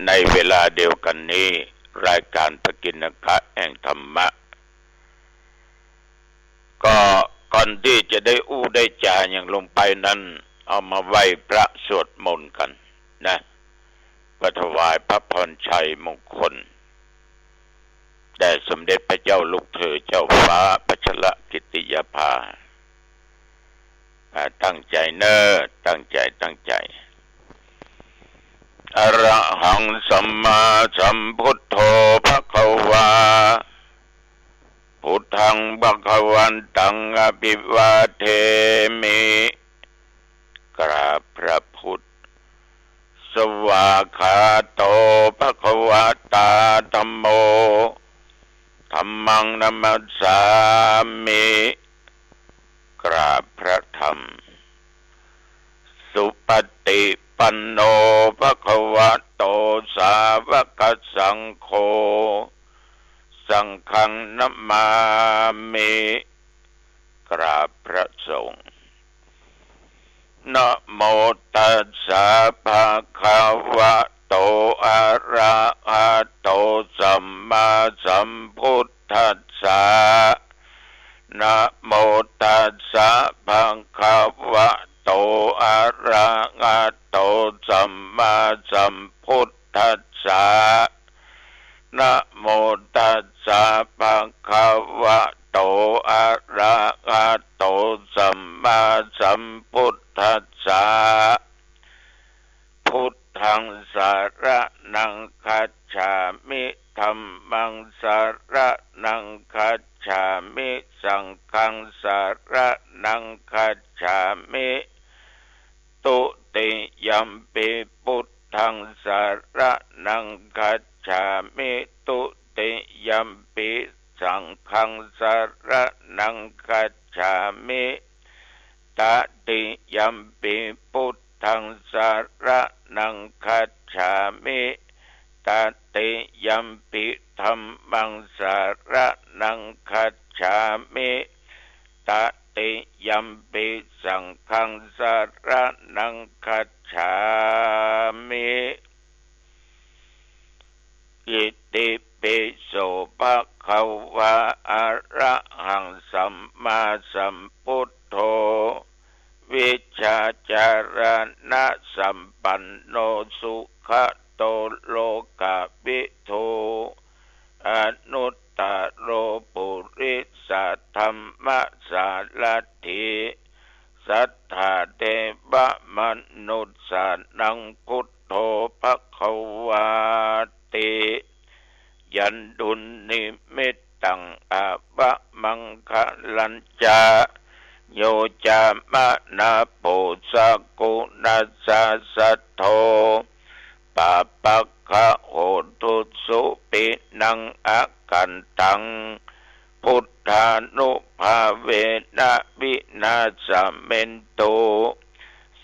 ในเวลาเดียวกันนี้รายการพระกิณกะแห่งธรรมะก็ก่อนที่จะได้ได้จาอย่างลงไปนั้นเอามาไหว้พระสวดมนต์กันนะก็ถวายพระพรชัยมงคลแด่สมเด็จพระเจ้าลูกเธอเจ้าฟ้าพัชรกิติยาภาตั้งใจเนอตั้งใจอรหังสัมมาสัมพุทโธภควาพุทธังภควันตังอภิวาเทมิกราบพระพุทธสวากขาโตภควตาธัมโมธัมมังนัมมัสสามิกราบพระธรรมสุปฏิปันโนภควโตสาวกสังโฆสังฆังนัมมามิกราบพระสงฆ์นะโมตัสสะภะคะวะโตอะระหะโตสัมมาสัมพุทธัสสะนะโมตัสสะภะคะวะโตอะระหะโตสัมมาสัมพุทธัสสะนะโมตัสสะภะคะวะโตอะระหะโตสัมมาสัมพุทธัสสะพุทธังสรณังคัจฉามิธัมมังสรณังคัจฉามิสังฆังสรณังคัจฉามิตุติยัมปิพุทธังสรณังคัจฉามิตุติยัมปิสังฆังสรณังคัจฉามิตติยัมปิพุทธังสรณังคัจฉามิตติยัมปิธัมมังสรณังคัจฉามิตติยัมปิสังฆังสรณังคัจฉามิอิติปิโสภะคะวะอะระหังสัมมาสัมพุทโธวิชชาจารณะสัมปันโนสุขโตโลกวิทูอนุตตโรปุริสธรรมสารถิสัทธาเทวมนุษย์สานังพุทโธภควาติยันดุลนิมิตตังอะวะมังคะลัญจาโยจามะนาโปสกุณัสสะสัทโธปะปะคะโหตุสุปินังอะกันตังพุทธานุภาเวนะวินาศเมนโต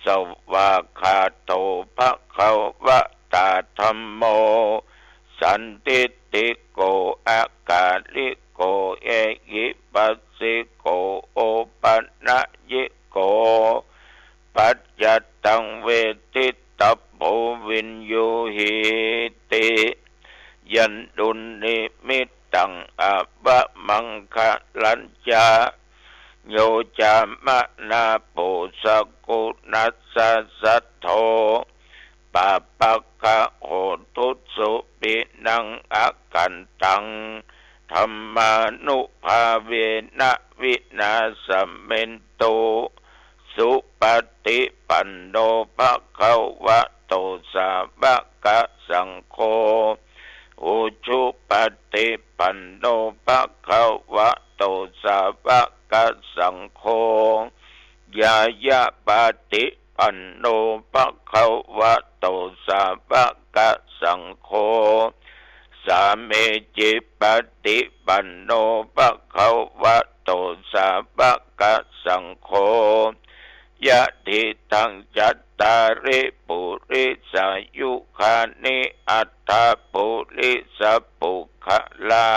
สวากขาโตภควตาธัมโมสันติติโกอากาลิโกเอหิปัสสิโกโอปันนะยิโกปัจจัตตังเวทิตัพโพวินโยหิติยันดุลนิมิตตังอะวะมังคะลัญจาโยจามะนาโปสกุณัสสะสัทโธปะปะคะโหตุสุปินังอะกันตังธัมมานุภาเวนะวินาศเมนโตสุปฏิปันโนภควโตสาวกสังโฆอุชุปฏิปันโนภควโตสาวกสังโฆยายะปฏิปันโนภควโตสาวกสังโฆสาเมจิปฏิปันโนภควโตสาวกสังโฆยะทิทังจัตตาริปุริสายุคานิอัตถปุริสปุขลา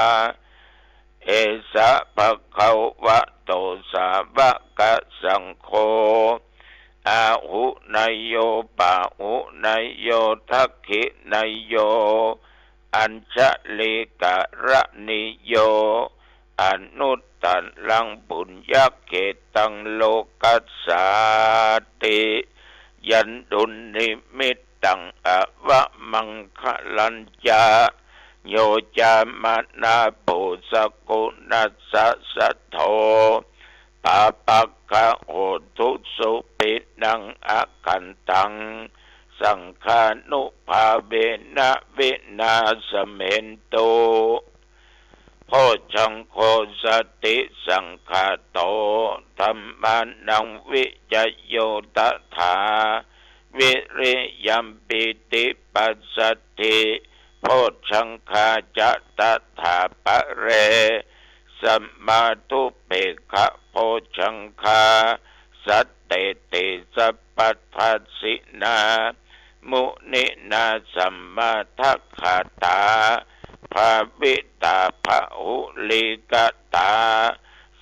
เอสะภะคะวะโตสาวกสังโฆ อาหุนายโยปาหุนายโยทักขินายโยอัญชลิกะระนิโยอนุตตันลังปุญญเกตังโลกัสสาติยันดุลนิมิตตังอวะมังคะลัญจาโยจามนาปุสกุนัสสะสะโทปาปักขะโหตุสุปินังอกันตังสังฆานุภาเวนะวินาสเมนโตโพชังโคสติสังฆาโตธัมมานังวิจโยตถาวิริยัมปิติปัสสติโพชังคาจะตถาปะเรสัมมาทุเปขะโพชังคาสัตเตติสัพพัทธัสสินามุนินาสัมมาทัคขาตาภาวิตาภะหุลิกตา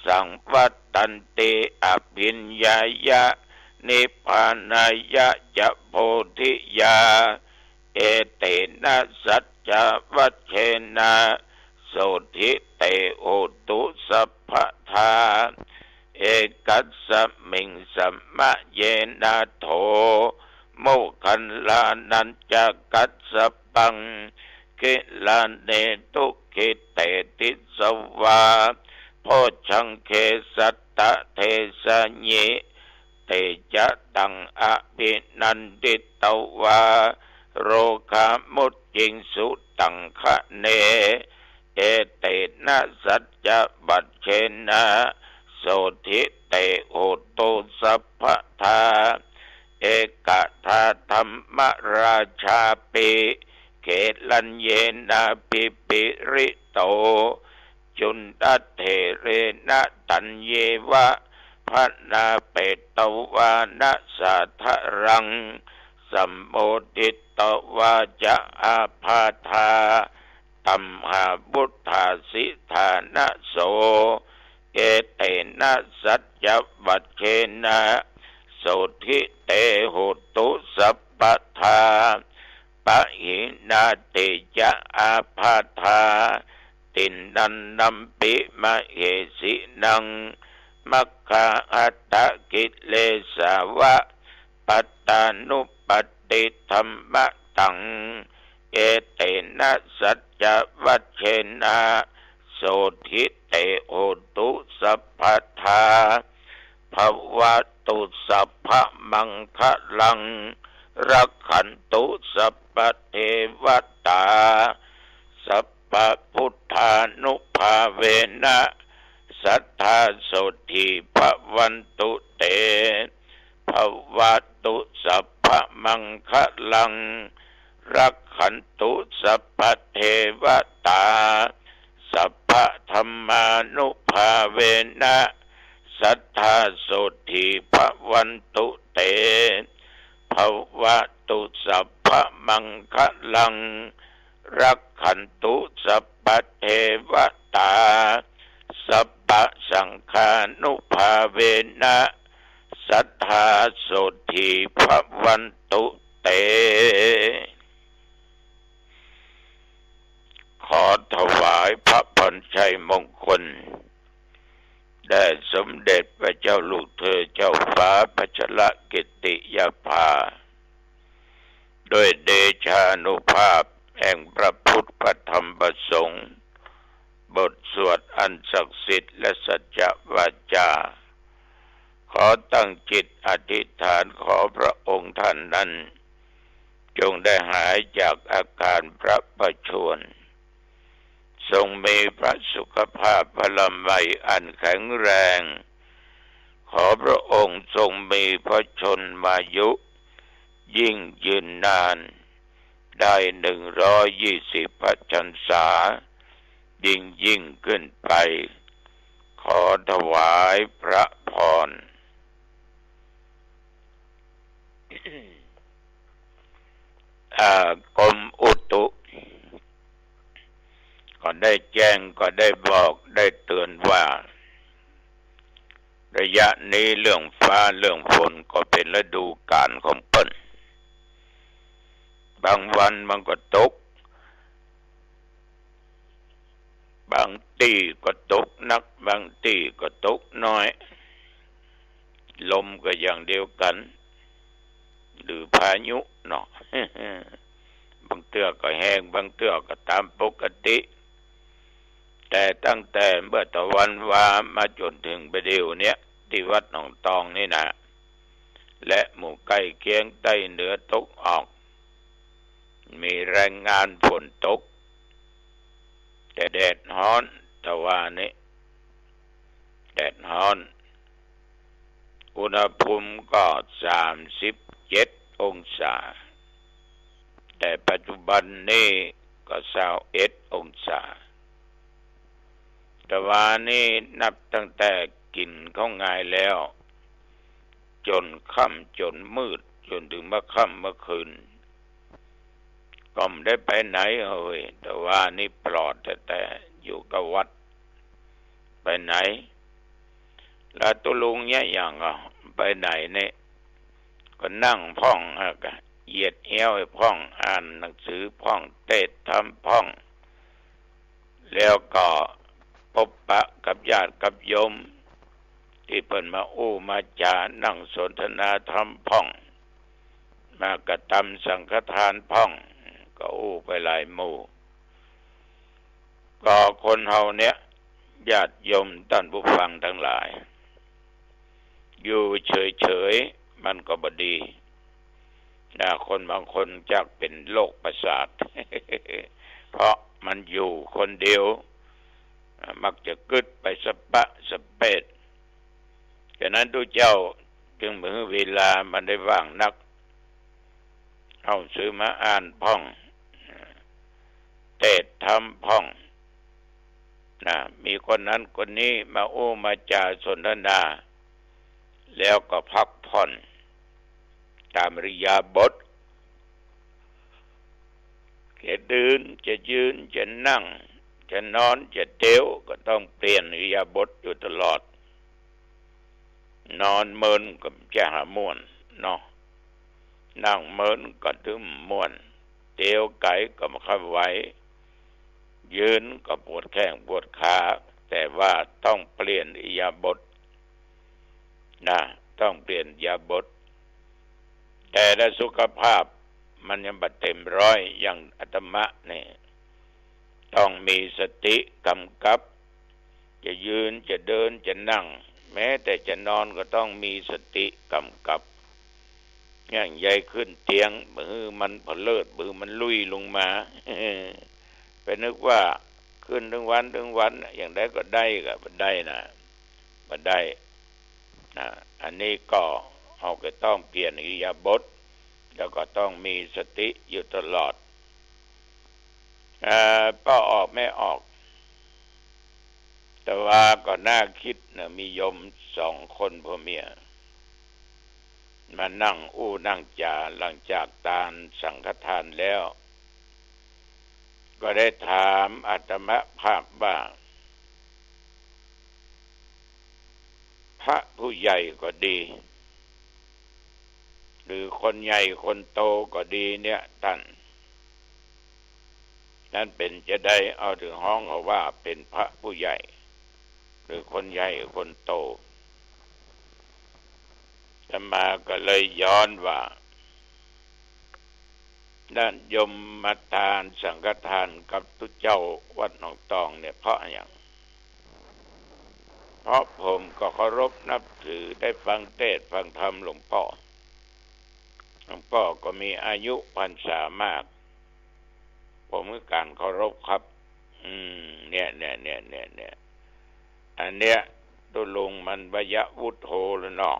สังวัตตันติอภิญญายะนิพพานายะจะโพธิยาเอเตนะสัจจวัชเชนะโสธิเตโหตุสัพพทาเอกัสสมิงสัมมะเยนะโทโมคันลานันจะกัสสปังกิลาเนตุกิเตติสวาโพชังเคสัตตะเทสะเยเตจะตังอภินันติตวาโรคามุตจิงสุตังคะเนเอเตนะสัจจบัชเชนะโสธิเตโหตุสัพพทาเอกทาธรรมราชาปิเขลัญเยนะปิปิริโตจุนตเถเรนะตัญเยวะพนาเปตวานะสัทธรังสัมโมทิตวาจะอาภาธาตัมหาบุทธาสิธานะโสเอเตนะสัจจวัชเชนะโสธิเตโหตุสัพพทาปะหินาติจะอาภาธาตินนันนัมปิมะเหสินังมัคคาอัตตกิเลสาวะปัตตานุปติธัมมะตังเอเตนะสัจจวัชเชนะโสธิเตโหตุสัพพทาภวตุสัพพมังคะลังรักขันตุสัพพเทวตาสัพพพุทธานุภาเวนะสัทธาโสธิภวันตุเตภวตุสัพพมังคะลังรักขันตุสัพพเทวตาสัพพธรรมานุภาเวนะสัทธาโสธิภวันตุเตภวตุสัพพมังคะลังรักขันตุสัพพเทวตาสัพพสังฆานุภาเวนะสัทธาโสธิภวันตุเตขอถวายพระพรชัยมงคลแด่สมเด็จพระเจ้าลูกเธอเจ้าฟ้าพัชรกิติยาภาโดยเดชานุภาพแห่งพระพุทธพระธรรมพระสงฆ์บทสวดอันศักดิ์สิทธิ์และสัจจวาจาขอตั้งจิตอธิษฐานขอพระองค์ท่านนั้นจงได้หายจากอาการพระประชวรทรงมีพระสุขภาพพลามัยอันแข็งแรงขอพระองค์ทรงมีพระชนมายุยิ่งยืนนานได้120 พรรษายิ่งขึ้นไปขอถวายพระพร กรมอุตุก็ได้แจ้งก็ได้บอกได้เตือนว่า ระยะนี้เรื่องฟ้าเรื่องฝนก็เป็นฤดูกาลของเปิ้นบางวันมันก็ตกบางทีก็ตกหนักบางทีก็ตกน้อยลมก็อย่างเดียวกันหรือพายุเนาะ บางเทื่อก็แห้งบางเทื่อก็ตามปกติแต่ตั้งแต่เมื่อตะวันวามาจนถึงประเดี๋ยวเนี้ยที่วัดหนองตองนี่นะและหมู่ใกล้เคียงใต้เหนือตกออกมีแรงงานฝนตกแต่แดดร้อนตะวันนี้แดดร้อนอุณหภูมิก็37 องศาแต่ปัจจุบันนี้ก็21 องศาแต่ว่านี่นับตั้งแต่กินเข้าง่ายแล้วจนค่ำจนมืดจนถึงเมื่อค่ำเมื่อคืนก็ไม่ได้ไปไหนเฮ้ยแต่ว่านี่ปลอดแต่อยู่กับวัดไปไหนแล้วตุลุงเนี่ยอย่างก็ไปไหนเนี่ยก็นั่งพ่องก็เหยียดเอวให้พ่องอ่านหนังสือพ่องเทศทำพ่องแล้วก็พบปะกับญาติกับโยมที่เพิ่นมาอู้มาจานั่งสนทนาธรรมพ่องมากระทำสังฆทานพ่องก็อู้ไปหลายหมู่ก็คนเฮาเนี้ยญาติโยมท่านผู้ฟังทั้งหลายอยู่เฉยๆมันก็บ่ดีคนบางคนจักเป็นโรคประสาท เพราะมันอยู่คนเดียวมักจะกึดไปสะปะสะเปดฉะนั้นทุกเจ้าจึงมือเวลามันได้ว่างนักเอาซื้อมาอ่านพ่องเทศทำพ่องมีคนนั้นคนนี้มาโอ้มาจาสนทนาแล้วก็พักผ่อนตามอิริยาบถจะเดินจะยืนจะนั่งจะนอนจะเที่ยวก็ต้องเปลี่ยนอิริยาบถอยู่ตลอดนอนเมินก็จะหาม่วนเนาะนั่งเมินก็ถึงม่วนเที่ยวไก่ก็ไม่ค่อยไหวยืนก็ปวดแข้งปวดขาแต่ว่าต้องเปลี่ยนอิริยาบถต้องเปลี่ยนอิริยาบถแต่ถ้าสุขภาพมันยังบ่เต็มร้อยอย่างอาตมะนี่ต้องมีสติกำกับจะยืนจะเดินจะนั่งแม้แต่จะนอนก็ต้องมีสติกำกับอย่างใหญ่ขึ้นเตียงมือมันพเลิดมือมันลุยลงมา ไปนึกว่าขึ้นทั้งวันอย่างใดก็ได้ก็บ่ได้บ่ได้อันนี้ก็เราก็ต้องเปลี่ยนอิริยาบถแล้วก็ต้องมีสติอยู่ตลอดป้าออกไม่ออกแต่ว่าก็น่าคิดมีโยม2 คนพ่อเมียมานั่งอู้นั่งจาหลังจากทานสังฆทานแล้วก็ได้ถามอาตมภาพว่าพระผู้ใหญ่ก็ดีหรือคนใหญ่คนโตก็ดีเนี่ยท่านนั่นเป็นจะได้เอาถึงห้องเขาว่าเป็นพระผู้ใหญ่หรือคนใหญ่คนโตแต่มาก็เลยย้อนว่าด้านยมมาทานสังฆทานกับทุกเจ้าวัดหนองตองเนี่ยเพราะอย่างเพราะผมก็เคารพนับถือได้ฟังเทศน์ฟังธรรมหลวงพ่อก็มีอายุพรรษามากผมก็การเคารพครับเนี่ยอันเนี้ยตุลุงมันวยวุฒโธแล้วเนาะ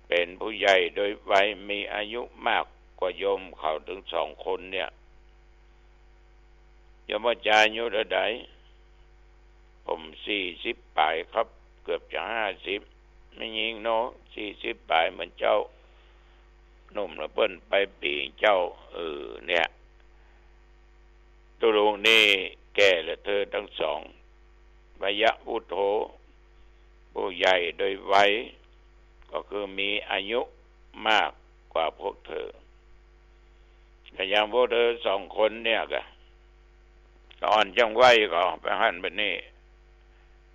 เป็นผู้ใหญ่โดยวัยมีอายุมากกว่าโยมเขาถึง2 คนเนี่ยโยมอาจารย์อายุเท่าใดผม40ปลายครับเกือบจะ50ไม่ยิงเนาะ40ปลายเหมือนเจ้าหนุ่มแล้วเปิ้นไปปีเจ้าเนี่ยตุลุงนี่แก่และเธอทั้ง2วยวุฒโธ ผู้ใหญ่โดยวัยก็คือมีอายุมากกว่าพวกเธอแต่อย่างพวกเธอสองคนเนี่ยก็อ่อนจังวัยก็ไปหันไปนี่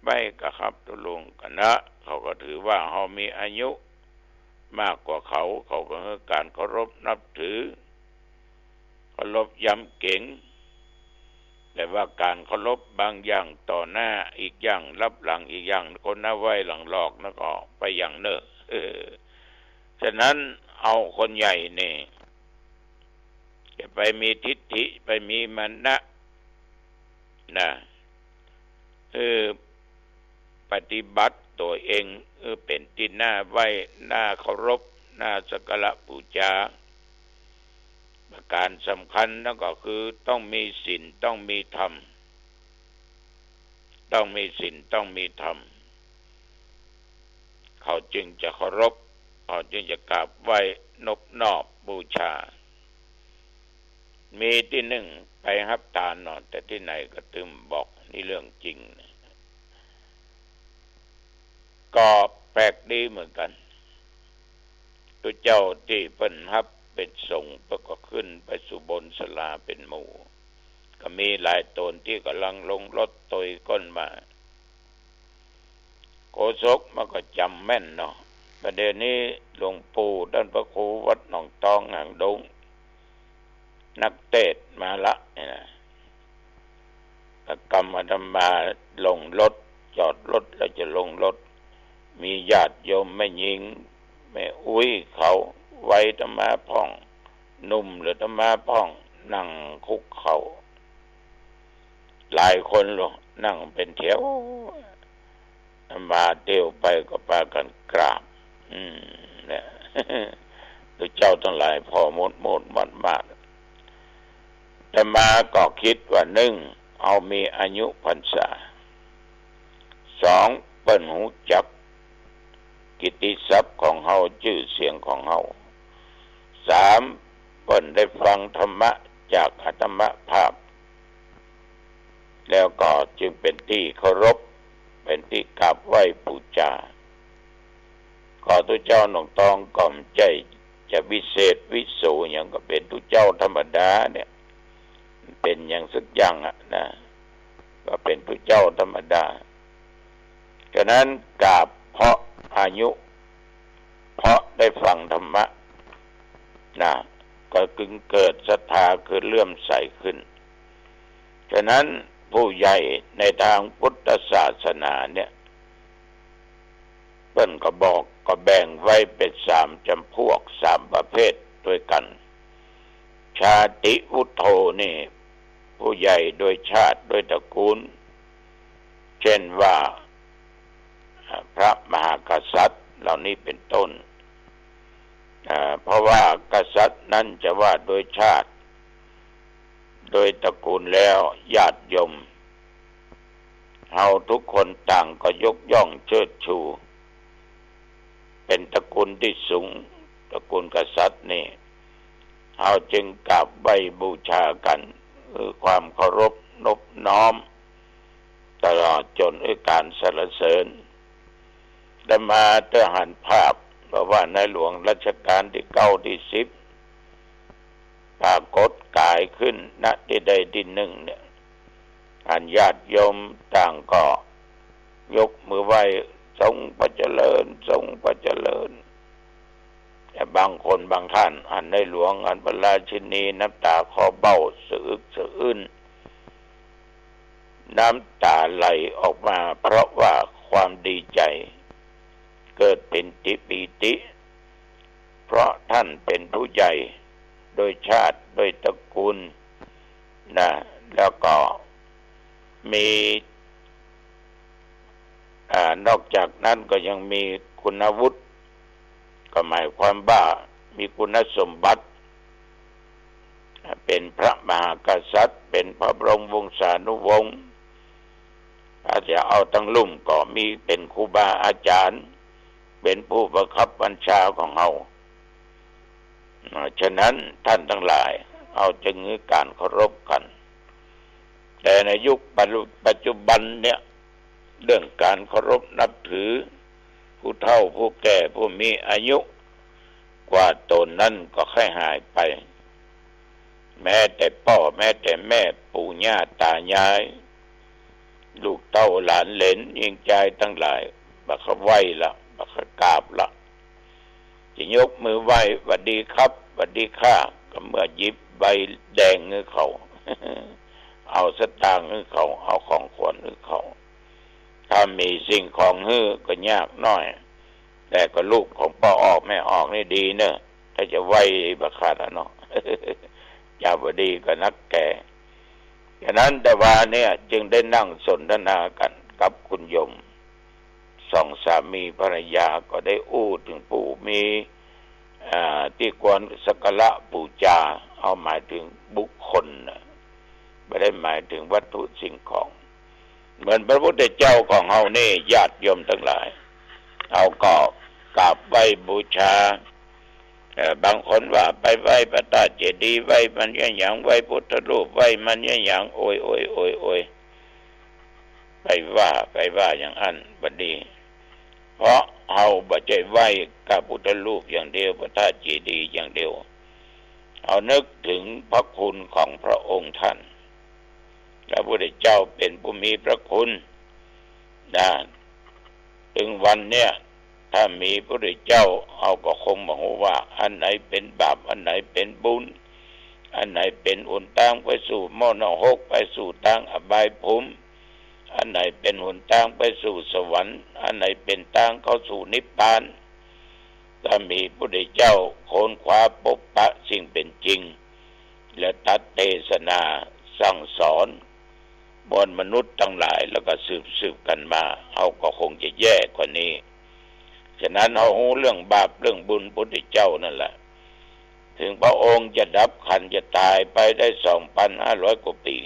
ใบกะครับตุลุงกันนะเขาก็ถือว่าเขามีอายุมากกว่าเขาก็ให้การเคารพนับถือเคารพยำเก่งแต่ว่าการเคารพบางอย่างต่อหน้าอีกอย่างรับหลังอีกอย่างคนหน้าไหวหลังหลอกนั่นก็ไปอย่างเนอะฉะนั้นเอาคนใหญ่นี่จะไปมีทิฏฐิไปมีมานะนะปฏิบัติตัวเองเป็นที่น่าไหวน่าเคารพน่าสักการะบูชาประการสำคัญนั่นก็คือต้องมีศีลต้องมีธรรมต้องมีศีลต้องมีธรรมเขาจึงจะเคารพเขาจึงจะกราบไหว้นบนอบบูชามีที่หนึ่งไปรับทานนอนแต่ที่ไหนก็ตึมบอกนี่เรื่องจริงก็แปลกดีเหมือนกันตัวเจ้าที่เพิ่นรับเป็นสงฆ์ก็ขึ้นไปสู่บนศาลาเป็นหมู่ก็มีหลายตนที่กำลังลงรถตยก้นมาโกศกมันก็จำแม่นเนาะประเดี๋ยวนี้หลวงปู่ท่านพระครูวัดหนองตองหางดงนักเทศน์มาละนี่นะกรรมธรรมาลงรถจอดรถแล้วจะลงรถมีญาติโยมแม่หญิงแม่อุ้ยเขาไว้ธรรมาพ่องนุ่มหรือธรรมาพ่องนั่งคุกเขาหลายคนหรอกนั่งเป็นแถวธรรมาเดี่ยวไปก็พากันกราบเนี่ยตัวเจ้าทั้งหลายพอหมดมากแต่มาก็คิดว่าหนึ่งเอามีอายุพรรษาสองเปิ้นหูจักกิตติศัพท์ของเฮาชื่อเสียงของเฮาสามเปิ้นได้ฟังธรรมะจากอาตมภาพแล้วก็จึงเป็นที่เคารพเป็นที่กราบไหว้บูชาขอตัวเจ้าหนองตองก่อมใจจะวิเศษวิโสอย่างก็เป็นตัวเจ้าธรรมดาเนี่ยเป็นอย่างสักอย่างนะก็เป็นตัวเจ้าธรรมดาฉะนั้นกราบเพราะอายุเพราะได้ฟังธรรมะนะก็จึงเกิดศรัทธาคือเลื่อมใสขึ้นฉะนั้นผู้ใหญ่ในทางพุทธศาสนาเนี่ยเพิ่นก็บอกก็แบ่งไว้เป็น3 จำพวก3 ประเภทด้วยกันชาติวุฒโธนี่ผู้ใหญ่โดยชาติโดยตระกูลเช่นว่าพระมหากษัตริย์เหล่านี้เป็นต้นเพราะว่ากษัตริย์นั้นจะว่าโดยชาติโดยตระกูลแล้วญาติโยมเฮาทุกคนต่างก็ยกย่องเชิดชูเป็นตระกูลที่สูงตระกูลกษัตริย์นี่เฮาจึงกราบไหว้บูชากันคือความเคารพนอบน้อมตลอดจนด้วยการสรรเสริญได้มาเตือหันภาพเพราะว่าในหลวงรัชกาลที่9ที่10ปรากฏกายขึ้นณที่ใดที่หนึ่งเนี่ยอันญาติโยมต่างก็ยกมือไหว้ทรงพระเจริญทรงพระเจริญแต่บางคนบางท่านอันในหลวงอันพระราชินีน้ำตาคอเบ้าสะอึกสะอื้นน้ำตาไหลออกมาเพราะว่าความดีใจเกิดเป็นปิติเพราะท่านเป็นผู้ใหญ่โดยชาติโดยตระกูลนะแล้วก็มีนอกจากนั้นก็ยังมีคุณวุฒิก็หมายความว่ามีคุณสมบัติเป็นพระมหากษัตริย์เป็นพระบรมวงศานุวงศ์ถ้าจะเอาทั้งลุ่มก็มีเป็นครูบาอาจารย์เป็นผู้ประคับบัญชาของเราฉะนั้นท่านทั้งหลายเอาจึงมีการเคารพกันแต่ในยุคปัจจุบันเนี่ย เรื่องการเคารพนับถือผู้เฒ่าผู้แก่ผู้มีอายุกว่าตนนั้นก็ค่อยหายไปแม้แต่พ่อแม้แต่แม่ปู่ย่าตายายลูกเต้าหลานเหลนยิงใจทั้งหลายบักเขาไหวละบักเขากราบละจะยกมือไหวหวัดดีครับหวัดดีข้าก็เมื่อหยิบใบแดงเงือเขา เอาสตางค์เงือเขาเอาของขวัญเงือเขาถ้ามีสิ่งของฮื้อก็ยากน้อยแต่ก็ลูกของพ่อออกแม่ออกนี่ดีเนอะถ้าจะไหวบักขาดเนาะ อย่าบดีก็นักแก่ฉะนั้นแต่ว่าเนี่ยจึงได้นั่งสนทนากันกับคุณโยมสองสามีภรรยาก็ได้อู้ถึงปู่มีที่ควรสักการะบูชาเอาหมายถึงบุคคลนะไม่ได้หมายถึงวัตถุสิ่งของเหมือนพระพุทธเจ้าของเฮานี่ญาติโยมทั้งหลายเอาก็กราบไหว้บูชาบางคนว่าไปไหว้พระธาตุเจดีย์ไหว้มันอย่างไหว้พุทธรูปไหว้มันอย่างโอยโอยโอยโอยไปว่าอย่างอันบัดนี้เพราะเอาบ่ใจไหว้กับพุทธรูปอย่างเดียวพระธาตุเจดีย์อย่างเดียวเอานึกถึงพระคุณของพระองค์ท่านพระพุทธเจ้าเป็นผู้มีพระคุณนะถึงวันเนี้ยถ้ามีพระพุทธเจ้าเอาก็คงบอกว่าอันไหนเป็นบาปอันไหนเป็นบุญอันไหนเป็นหนทางไปสู่มรณะหกไปสู่ทางอบายภูมิอันไหนเป็นหนทางไปสู่สวรรค์อันไหนเป็นทางเข้าสู่นิพพานถ้ามีพระพุทธเจ้าโค้นคว้าพบปะสิ่งเป็นจริงและตัดเทศนาสั่งสอนบนมนุษย์ทั้งหลายแล้วก็สืบกันมาเอาก็คงจะแย่กว่านี้ฉะนั้นเอาเรื่องบาปเรื่องบุญพุทธเจ้านั่นแหละถึงพระองค์จะดับขันจะตายไปได้ 2,500 กว่าปี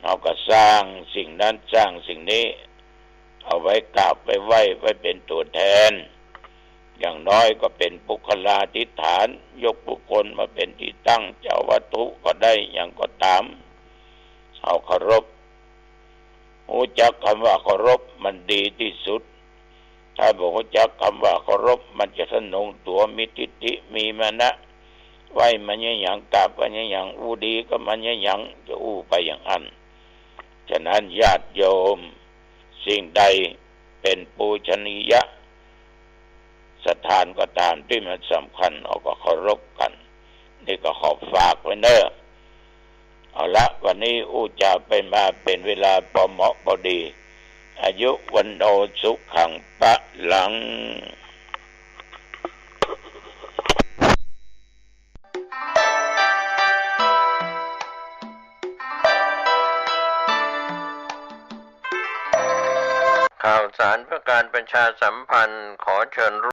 เอาก็สร้างสิ่งนั้นสร้างสิ่งนี้เอาไว้กราบไว้เป็นตัวแทนอย่างน้อยก็เป็นปุคลาธิฐานยกบุคคลมาเป็นที่ตั้งเจ้าวัตถุก็ได้อย่างก็ตามเอาเคารพรู้จักคำว่าเคารพมันดีที่สุดถ้าบอกว่าจักคำว่าเคารพมันจะทะนงตัวมีทิฏฐิมีมานะไหวมันอย่างกราบมันอย่างอู้ดีก็มันอย่างจะอู้ไปอย่างอันฉะนั้นญาติโยมสิ่งใดเป็นปูชนียะสถานก็ตามที่มันสำคัญเอาก็เคารพกันนี่ก็ขอฝากไว้เนอะเอาละวันนี้อู้จาไปมาเป็นเวลาพอเหมาะพอดีอายุวันโนสุขังปะหลังข่าวสารเพื่อการประชาสัมพันธ์ขอเชิญ